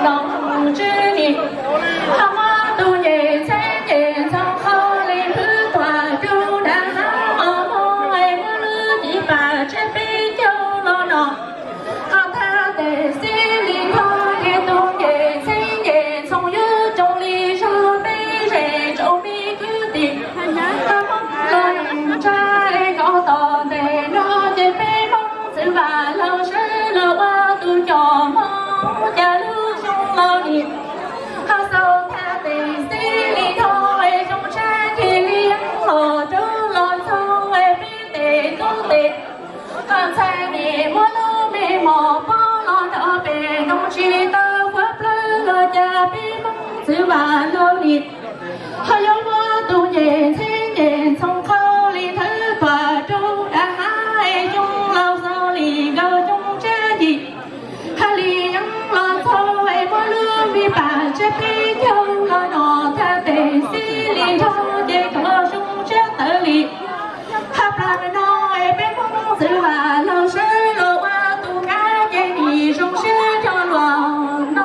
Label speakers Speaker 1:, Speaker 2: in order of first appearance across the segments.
Speaker 1: 能能知你，他妈都也在也从后里不断就打好梦爱我了一把这杯酒了呢，他的心里头也都也在也从有种里手被谁周密固定，他梦了人在高岛的那这杯梦子把老师了我都叫梦家路兄老你。他手他的心里头爱中山天里老周老头爱比得多的，刚才你我老妹毛包老的被弄去的花不了家被梦子完了你，还有我都年轻年从口里头把周爱中老手里个中山的，还里养老头爱我路米把这杯酒了拿他的心里头的个中山的里，他把那爱被梦子完了是了我都爱给你中山着乱呢。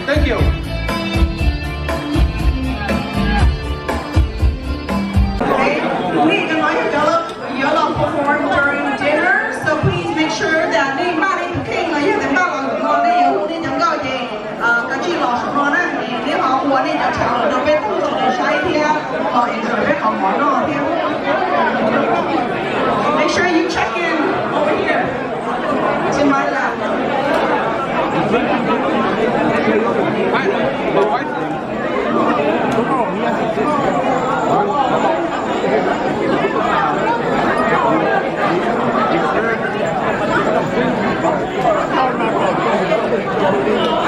Speaker 2: Thank you.
Speaker 3: You'll perform during dinner, so please make sure that你妈你不可以了，因为爸爸我那有那讲到的，根据老师说呢，你好，我那讲长了，都被偷走了，下一天好，也准备好玩了，天。Make sure you check in over here to my left.
Speaker 2: Thank you.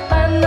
Speaker 1: 烦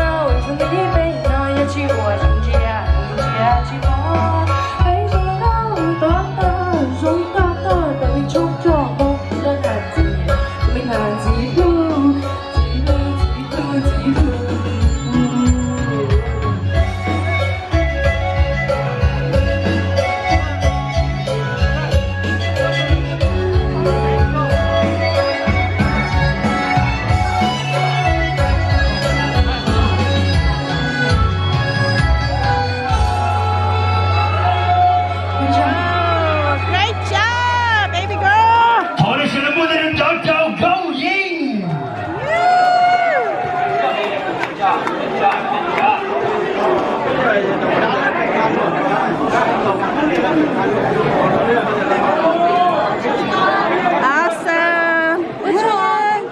Speaker 3: Awesome. Which one?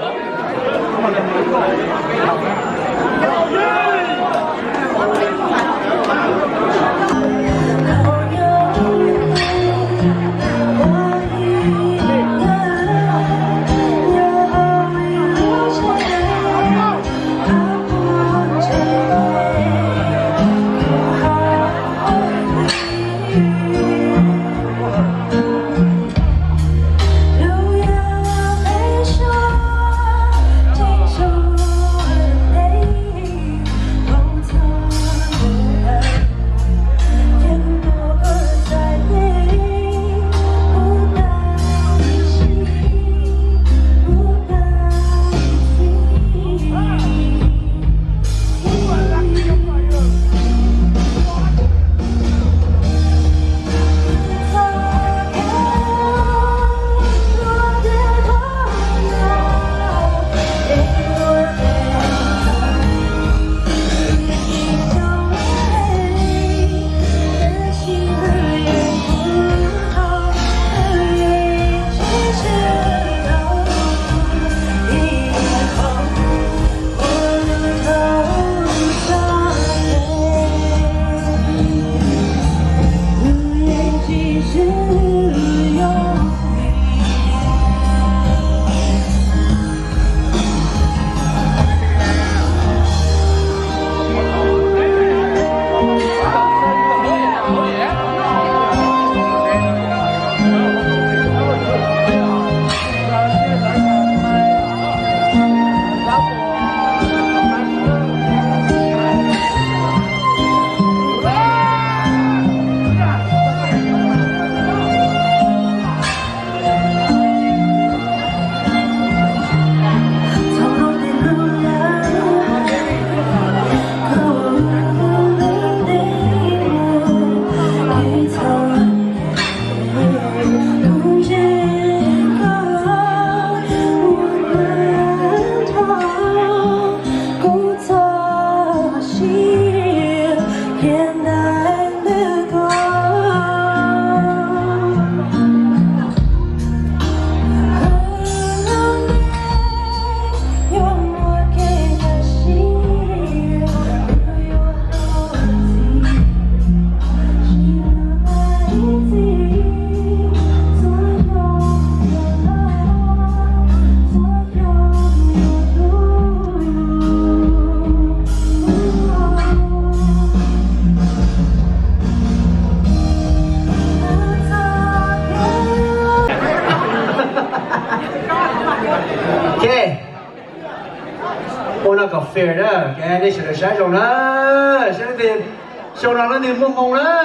Speaker 2: nó cà phê đó, cái này sẽ sáng rồi đó, sáng tiền, sau đó nó tiền mua mông đó.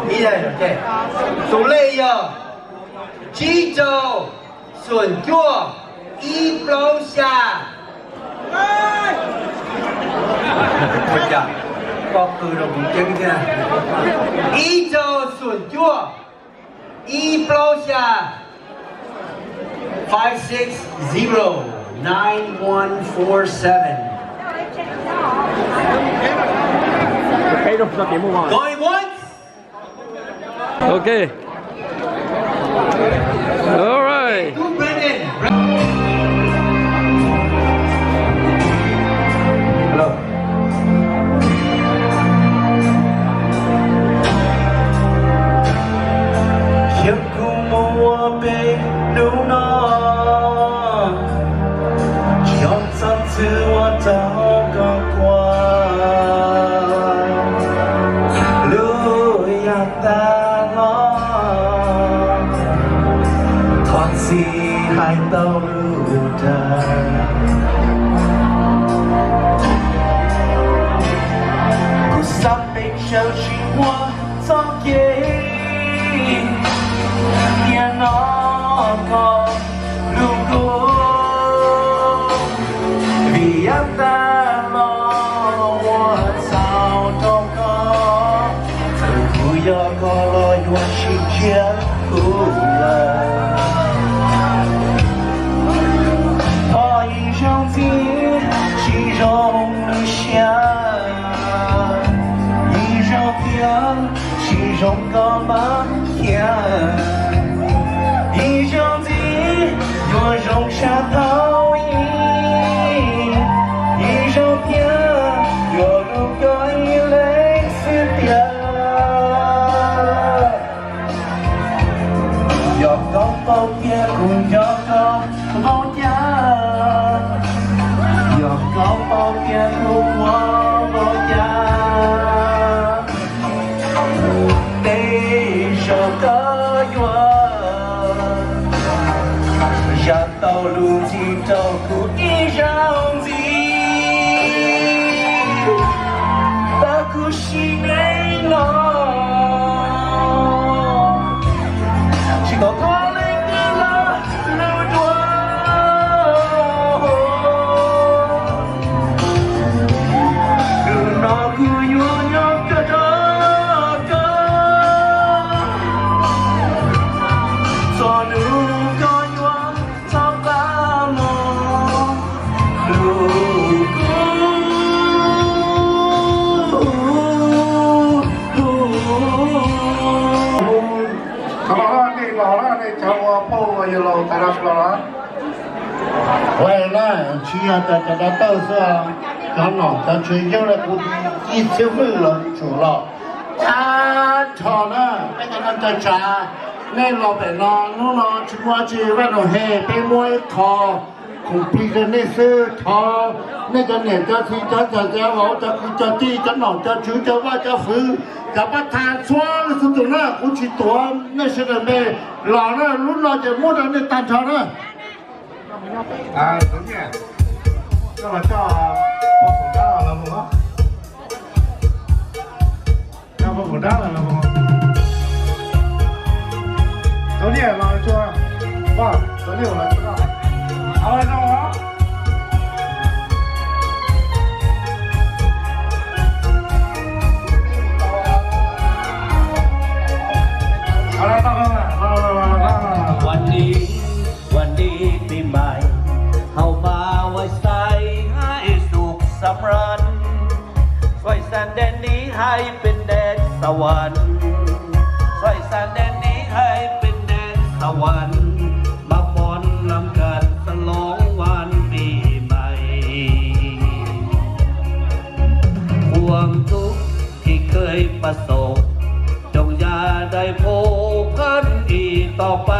Speaker 2: Ý đây rồi, ok. Số lệ giờ, chỉ châu, xuân chua, y bao xa. Thật chả, có từ đồng chân thế này. Y châu xuân chua, y bao xa. 560-9147. Going once.
Speaker 4: Okay. All right.
Speaker 2: To Brendan. Hello. Chiếc cô mua bê nấu nó chọn sẵn sự hoa tao có qua lối ta lo thoát gì hai tao lưu ta cô sắp bên châu chỉ hoa gió ghé nhà nó còn lưu cô vì em ta lo hoa sao đâu có từ vui giờ có lo hoa chi chia cô là
Speaker 4: cho con bao giá giọt có bao kia không qua bao giá để cho có dọa ra tàu luôn chỉ tàu cũng đi ra gì ta cứ xin ấy lo chỉ có con lên như là lưu đua đừng nó cứ nhua nhóc cho đó cho nữ có nhua cho ta mong lưu
Speaker 5: 回来去呀，在到时候，刚好在全球的估计1000万人走了，他吵了，那个人在家，那老板呢，弄了去过去那种黑被摸一口，恐逼的那是他那个年代是在我在地在脑在球在外在湖。咱们谈错了是怎么？估计多那些人没老了，路老就没得那单场了。
Speaker 6: 怎么样？那么叫报口罩了不？要报口罩了不？昨天老说，哇，昨天我来知道，好来找我。好了，大哥们，
Speaker 4: วันนี้ปีใหม่เข้ามาไว้ใส่ให้สุขสำราญช่วยสันแดนนี้ให้เป็นแดนสวรรค์ช่วยสันแดนนี้ให้เป็นแดนสวรรค์มาฟ้อนรำกันฉลองวันปีใหม่ความทุกข์ที่เคยประสบจงอย่าได้พบกันอีกต่อไป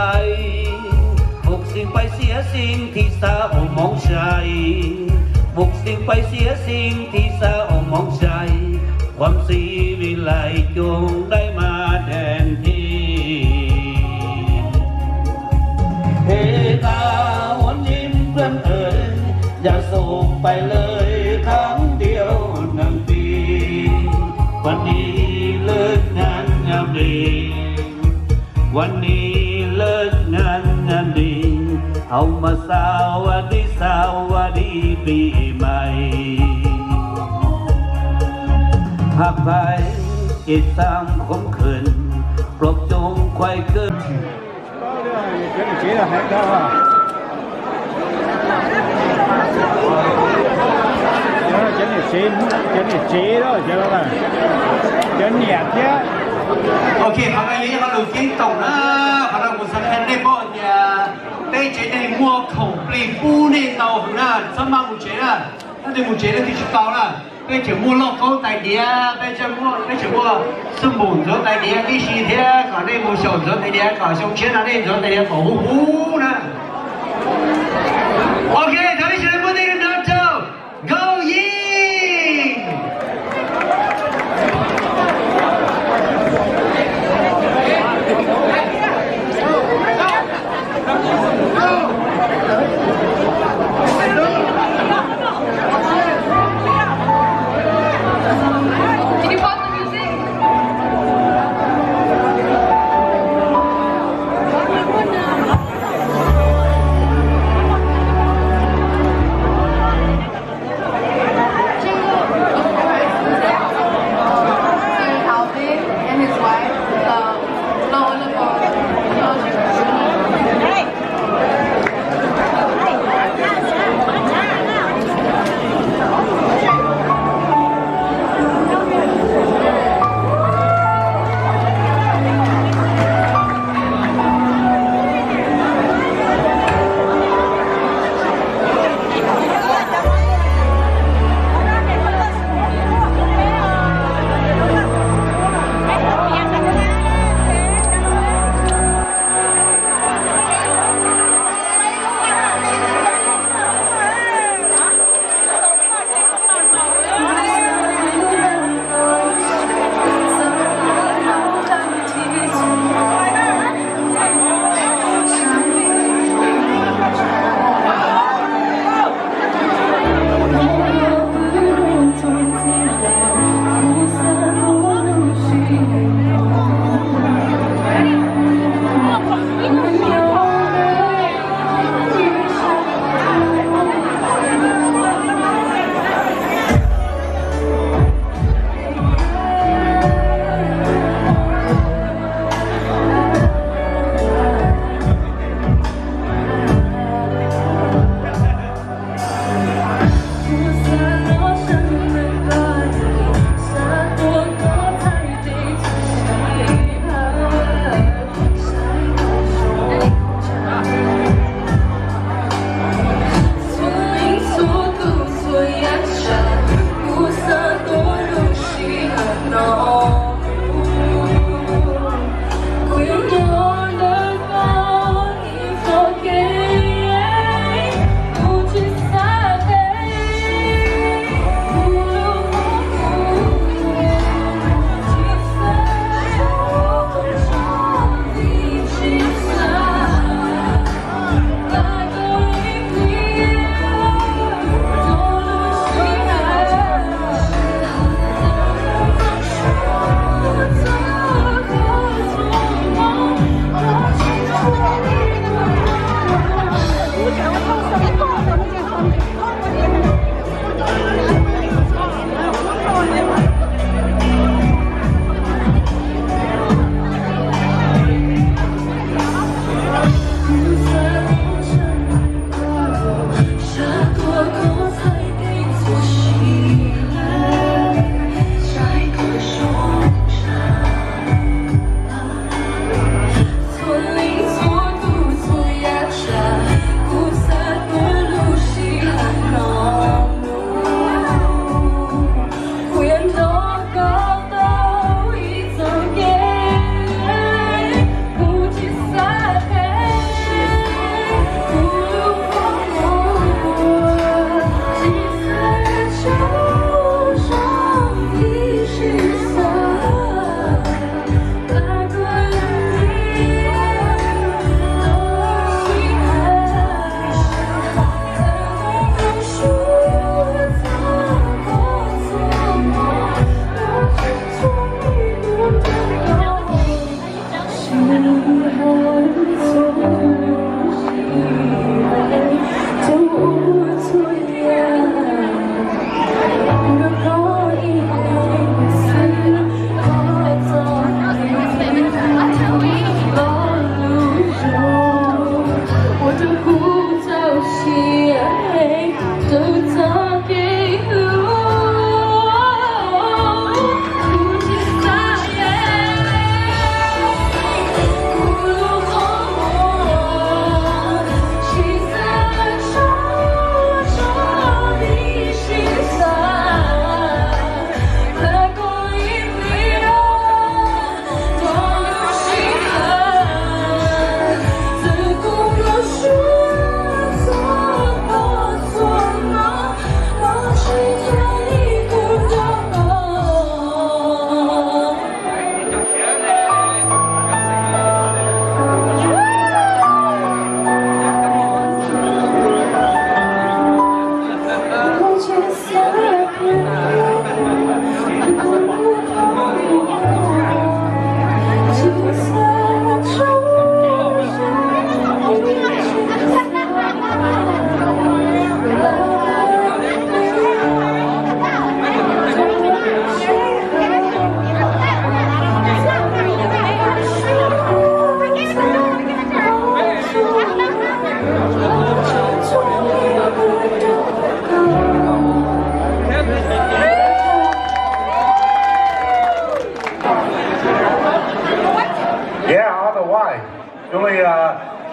Speaker 4: บุกสิ่งไปเสียสิ่งที่เศร้ามองใจบุกสิ่งไปเสียสิ่งที่เศร้ามองใจความสีวิไลจงได้มาแทนที่เฮตาหวนยิ้มเพื่อนเอ่ยอย่าส่งไปเลยครั้งเดียว1 ปีวันนี้เลิกงานงามดีวันนี้เลิกงานงามดีเอามาสวัสดีปีใหม่หากไปกิจตามขมขืนปลบจงควายเกิน
Speaker 2: OK， 好嘅，你喺度激動啦，喺度換身聽呢波嘢，呢隻你摸孔你布呢到啦，怎麼唔接啦？那你唔接咧，你去搞啦。bây giờ mua lô câu tại địa, bây giờ mua sâm bùn rồi tại địa, đi xì thế, còn đây mua sầu rồi tại địa, còn sông chiến ở đây rồi tại địa, cổ hú nè. OK， 同學們，我哋拿走，Go in！
Speaker 1: Hãy subscribe cho kênh Ghiền Mì Gõ để không bỏ lỡ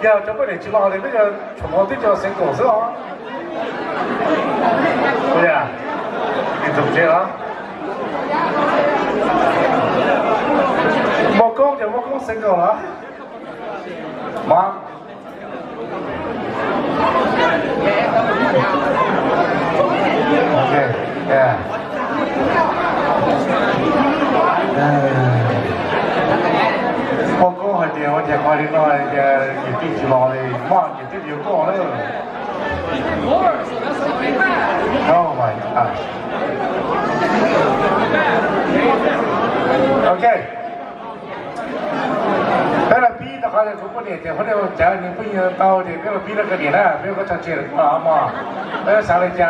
Speaker 6: 要准备的知道的那个全部都叫成功是吧？对呀，你怎么觉得？莫讲就莫讲成功了，妈。OK， yeah。我講係點？我聽我哋nói嘅業績之內，媽業績要高咧。Oh my god！ OK。那個 B 的話呢，如果你電話呢，假如你不用到的，那個 B 那個點呢，比如說長期的幹嘛？那個啥來講？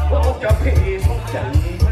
Speaker 4: 我嘅屁衝陣。